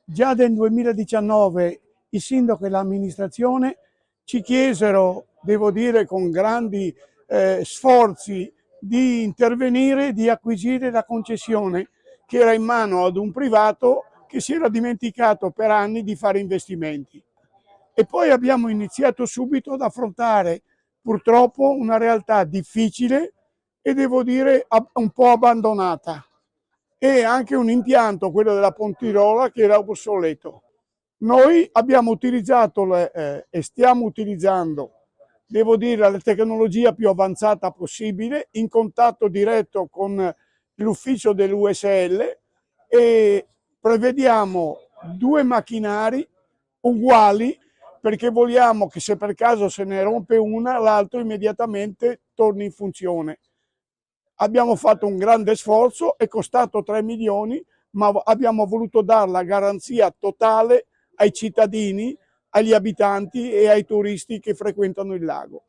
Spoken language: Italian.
Già nel 2019 il sindaco e l'amministrazione ci chiesero, devo dire con grandi sforzi, di intervenire, di acquisire la concessione che era in mano ad un privato che si era dimenticato per anni di fare investimenti. E poi abbiamo iniziato subito ad affrontare purtroppo una realtà difficile e devo dire un po' abbandonata, e anche un impianto, quello della Pontirola, che era obsoleto. Noi abbiamo utilizzato e stiamo utilizzando, devo dire, la tecnologia più avanzata possibile, in contatto diretto con l'ufficio dell'USL, e prevediamo 2 macchinari uguali, perché vogliamo che se per caso se ne rompe una, l'altro immediatamente torni in funzione. Abbiamo fatto un grande sforzo, è costato 3 milioni, ma abbiamo voluto dare la garanzia totale ai cittadini, agli abitanti e ai turisti che frequentano il lago.